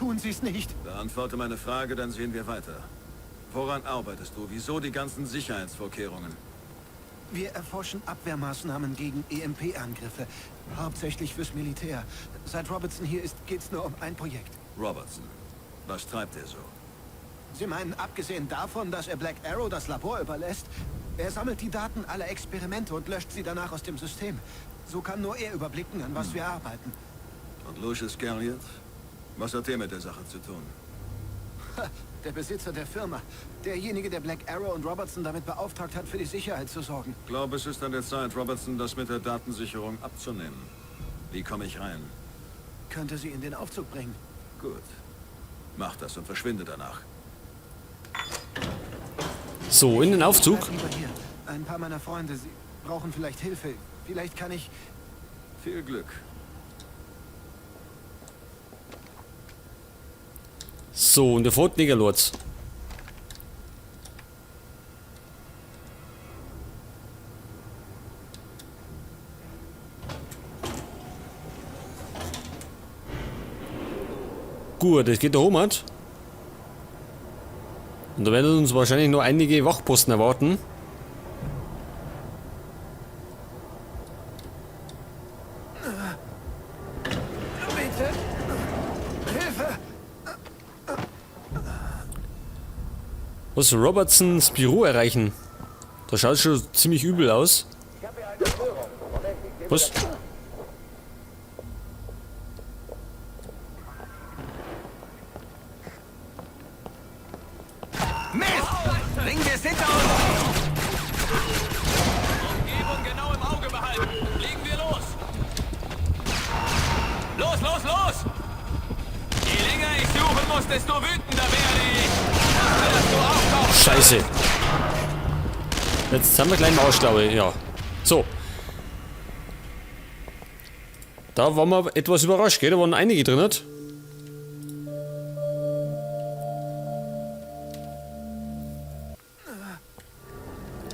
tun Sie es nicht. Beantworte meine Frage, dann sehen wir weiter. Woran arbeitest du? Wieso die ganzen Sicherheitsvorkehrungen? Wir erforschen Abwehrmaßnahmen gegen EMP-Angriffe. Hauptsächlich fürs Militär. Seit Robertson hier ist, geht's nur um ein Projekt. Robertson. Was treibt er so? Sie meinen, abgesehen davon, dass er Black Arrow das Labor überlässt, er sammelt die Daten aller Experimente und löscht sie danach aus dem System. So kann nur er überblicken, an was wir arbeiten. Und Lucius Garriott? Was hat er mit der Sache zu tun? Der Besitzer der Firma. Derjenige, der Black Arrow und Robertson damit beauftragt hat, für die Sicherheit zu sorgen. Ich glaube, es ist an der Zeit, Robertson das mit der Datensicherung abzunehmen. Wie komme ich rein? Könnte sie in den Aufzug bringen. Gut. Mach das und verschwinde danach. So, in den Aufzug. Bleib lieber hier. Ein paar meiner Freunde, sie brauchen vielleicht Hilfe. Vielleicht kann ich... Viel Glück. So, und der Fort Negerlords. Gut, es geht da oben. Und da werden uns wahrscheinlich noch einige Wachposten erwarten. Bitte! Hilfe! Was Robertsons Büro erreichen? Da schaut schon ziemlich übel aus. Was? Mist! Bringen wir es hinter uns! Umgebung genau im Auge behalten. Legen wir los! Los, los, los! Je länger ich suchen muss, desto wütender werde ich. Dass du auftauchst. Scheiße. Jetzt haben wir gleich einen Ausschlaue, ja. So. Da waren wir etwas überrascht, gell? Da waren einige drin. Nicht?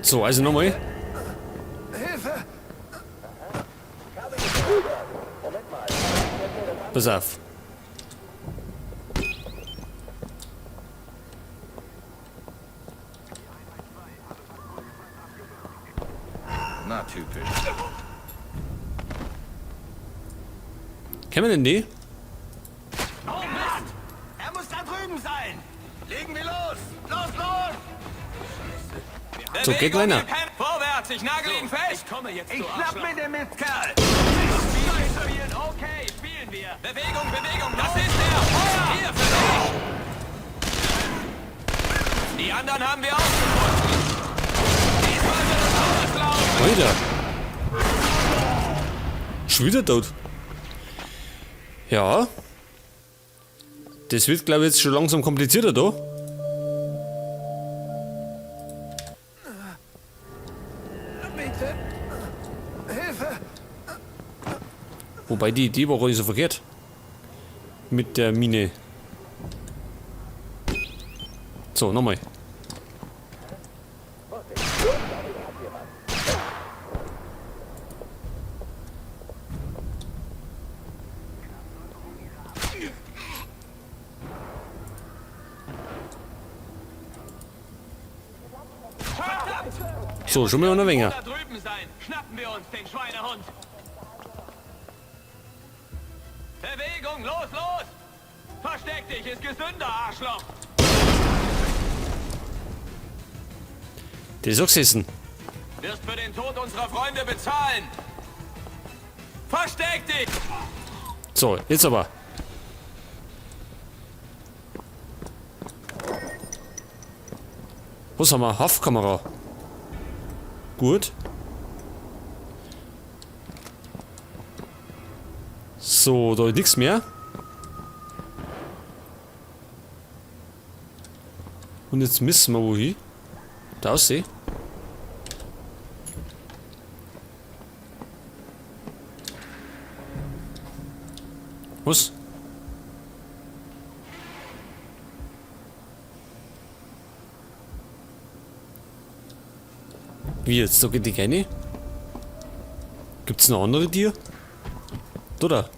So, also nochmal. Hilfe! Pass auf. Na, typisch. Kennen wir denn die? Oh, Mist! Er muss da drüben sein! Legen wir los! Los, los! So, geht weiter. Vorwärts, ich nagel ihn fest! Ich schnapp mir den Mistkerl! Spielen, okay, spielen wir! Bewegung, Bewegung, das ist er! Feuer! Hier für dich! Die anderen haben wir ausgefunden! Diesmal wird es anders laufen! Alter. Schon wieder tot. Ja. Das wird, glaube ich, jetzt schon langsam komplizierter da. Bitte! Hilfe! Wobei die Idee war gar nicht so verkehrt. Mit der Mine. So, nochmal. So, schon mal noch länger. Da drüben sein! Schnappen wir uns den Schweinehund! Bewegung, los, los! Versteck dich, ist gesünder, Arschloch! Der ist auch gesessen. Wirst für den Tod unserer Freunde bezahlen! Versteck dich! So, jetzt aber. Was haben wir? Haftkamera. Gut. So, da ist nichts mehr. Und jetzt müssen wir wohin? Da aussehen. Was? Wie jetzt? Da geht die keine? Gibt's noch andere Tier? Oder?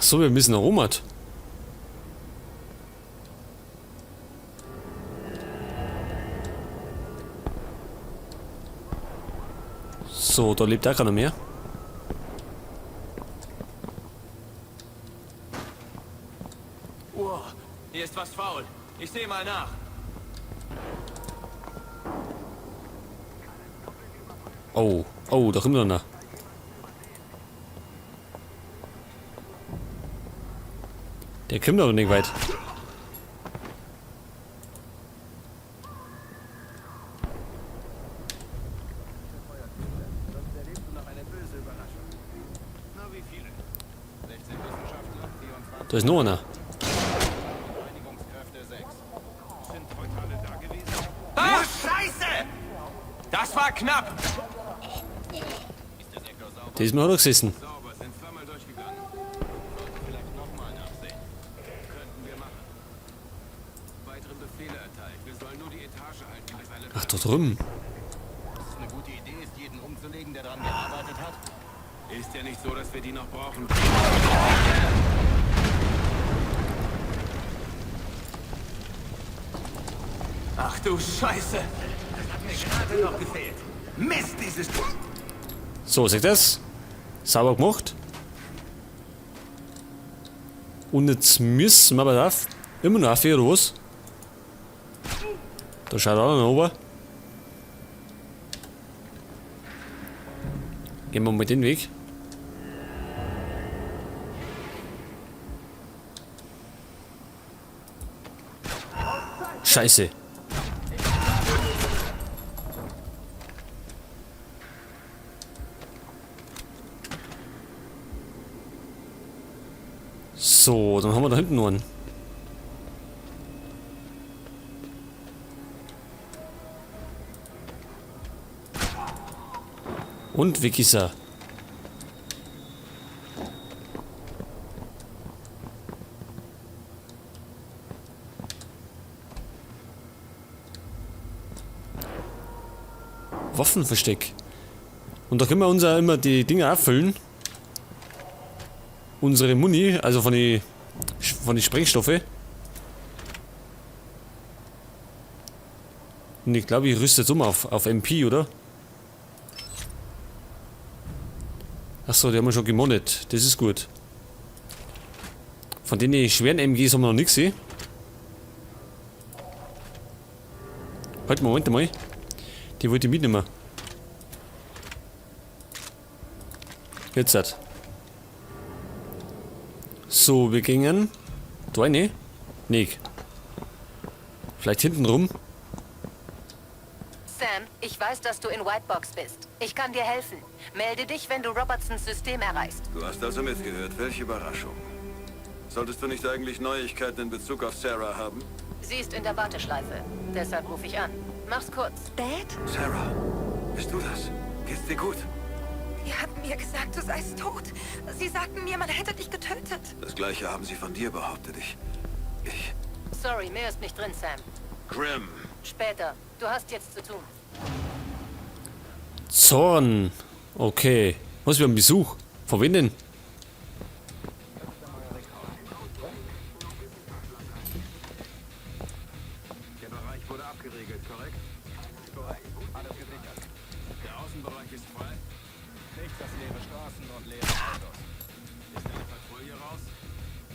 So, wir müssen nach Romat. So, da lebt auch keiner mehr. Hier ist was faul. Ich sehe mal nach. Oh, oh, da kommt einer. Der kommt aber nicht weit. Da ist noch einer. Ah, Scheiße! Das war knapp. Der ist mir auch noch gesessen. Sauber, sind zweimal durchgegangen. Sollten vielleicht nochmal nachsehen. Könnten wir machen. Weitere Befehle erteilt. Wir sollen nur die Etage halten, bis alle... Ach, da drüben. Dass es eine gute Idee ist, jeden umzulegen, der daran gearbeitet hat? Ist ja nicht so, dass wir die noch brauchen. Ach du Scheiße. Das hat mir gerade noch gefehlt. Mist, dieses... So, seht ihr das? Sauber gemacht. Und jetzt müssen wir aber da immer noch auf, oder was? Da schaut auch noch oben. Gehen wir mal den Weg. Scheiße. So, dann haben wir da hinten noch einen. Und weg ist er. Waffenversteck. Und da können wir uns auch immer die Dinge auffüllen. Unsere Muni, also von die Sprengstoffe. Und ich glaube, ich rüste jetzt um auf MP, oder? Achso, die haben wir schon gemoddet. Das ist gut. Von den schweren MGs haben wir noch nichts gesehen. Halt, Moment mal. Die wollte ich mitnehmen. Jetzt hat. So, wir gingen. Da eine? Nee. Vielleicht hinten rum. Sam, ich weiß, dass du in Whitebox bist. Ich kann dir helfen. Melde dich, wenn du Robertsons System erreichst. Du hast also mitgehört. Welche Überraschung. Solltest du nicht eigentlich Neuigkeiten in Bezug auf Sarah haben? Sie ist in der Warteschleife. Deshalb rufe ich an. Mach's kurz. Dad? Sarah, bist du das? Geht's dir gut? Die hatten mir gesagt, du seist tot. Sie sagten mir, man hätte dich getötet. Das Gleiche haben sie von dir behauptet. Ich... Sorry, mehr ist nicht drin, Sam. Grim. Später. Du hast jetzt zu tun. Zorn. Okay. Was, wir haben Besuch. Von wem denn? Der Bereich wurde abgeriegelt, korrekt? Korrekt. Alles gesichert. Der Außenbereich ist frei. Nichts als leere Straßen und leere Autos. Ist eine Patrouille raus?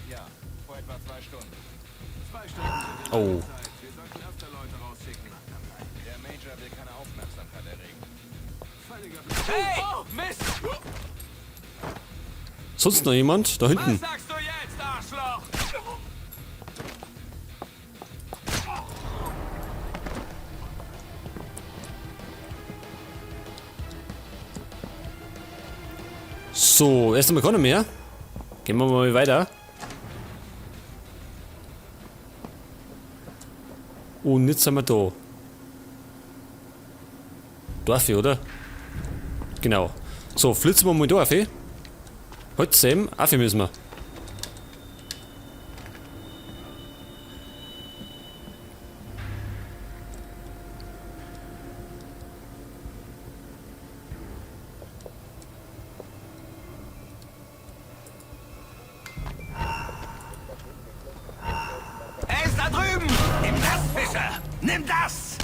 Ja, vor etwa 2 Stunden. 2 Stunden sind in Oh. Zeit. Wir sollten öfter Leute rausschicken. Der Major will keine Aufmerksamkeit erregen. Völliger Hey! Mist! Sonst noch jemand? Da Was hinten. sagst du jetzt, Arschloch? So, erst einmal keiner mehr. Gehen wir mal weiter. Und jetzt sind wir da. Dorf, oder? Genau. So, flitzen wir mal Dorf. Halt, Sam, auf müssen wir. denn das?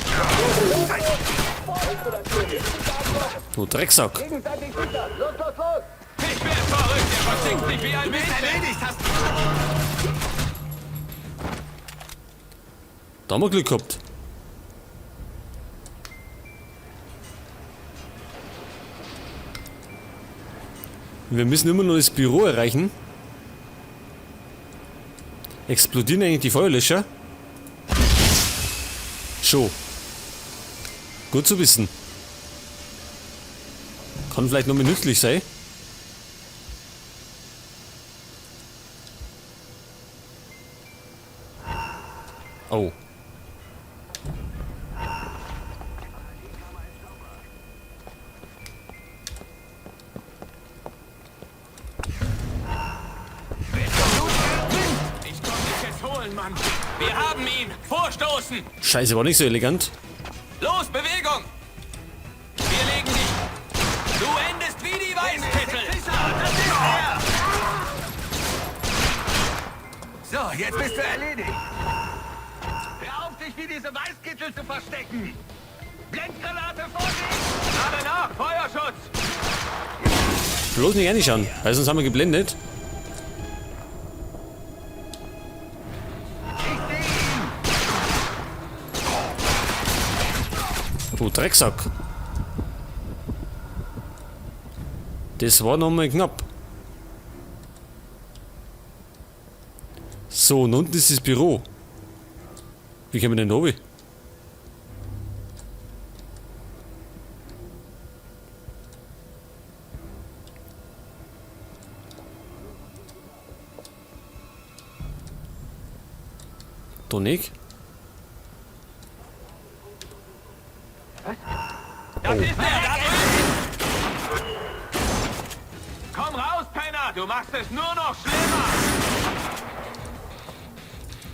Du Drecksack. Ich werde verrückt, der versteckt sich wie ein Mädchen. Erledigt hast du. Da haben wir Glück gehabt. Wir müssen immer nur das Büro erreichen. Explodieren eigentlich die Feuerlöscher? Schon. Gut zu wissen. Kann vielleicht noch mal nützlich sein. Oh. Ich komm dich jetzt holen, Mann. Wir haben ihn. Vorstoßen. Scheiße, war nicht so elegant. Los, Bewegung. Wir legen dich. Du endest wie die Weißkittel. So, jetzt bist du erledigt. Hör auf, dich wie diese Weißkittel zu verstecken. Blendgranate vor sich. Name nach, Feuerschutz. Bloß nicht reinschauen, weil sonst haben wir geblendet. Du Drecksack. Das war nochmal knapp. So, und unten ist das Büro. Wie kommen wir denn da oben? Da nicht? Das ist er, da drüben. Komm raus, Penner. Du machst es nur noch schlimmer.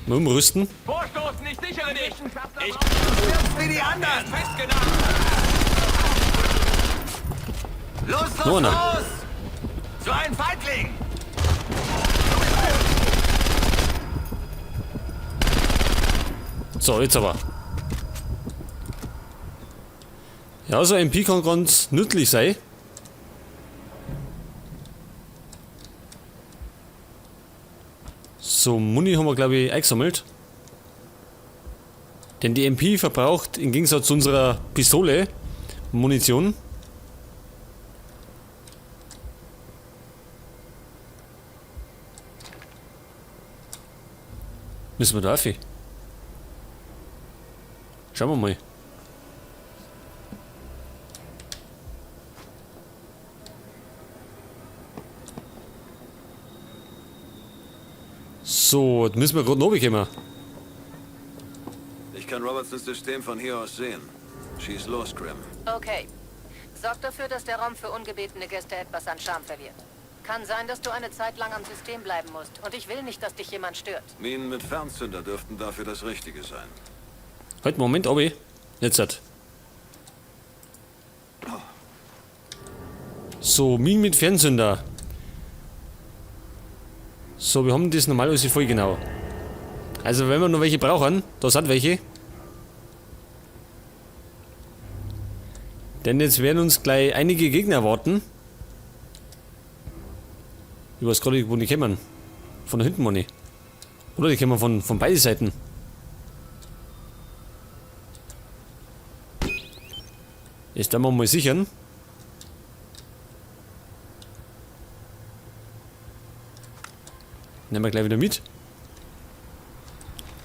Mal umrüsten. Vorstoßen, ich sichere dich. Ich stirbst Wie die anderen. festgenagelt. Los, Nur los, einer. los. So ein Feigling. So, jetzt aber. Ja, so ein MP kann ganz nützlich sein. So, Muni haben wir, glaube ich, eingesammelt. Denn die MP verbraucht im Gegensatz zu unserer Pistole Munition. Müssen wir da auf? Schauen wir mal. So, jetzt müssen wir gerade noch kommen. Ich kann Robertsons System von hier aus sehen. Schieß los, Grim. Okay. Sorg dafür, dass der Raum für ungebetene Gäste etwas an Charme verliert. Kann sein, dass du eine Zeit lang am System bleiben musst. Und ich will nicht, dass dich jemand stört. Minen mit Fernzünder dürften dafür das Richtige sein. Halt, Moment, Obi. Jetzt hat. So, Minen mit Fernzünder. So, wir haben das normalerweise voll genau. Also, wenn wir noch welche brauchen, da sind welche. Denn jetzt werden uns gleich einige Gegner erwarten. Ich weiß gerade nicht, wo die kommen. Von da hinten, Manni. Oder die kommen von beiden Seiten. Jetzt werden wir mal sichern. Nehmen wir gleich wieder mit.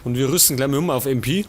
Und wir rüsten gleich mal um auf MP.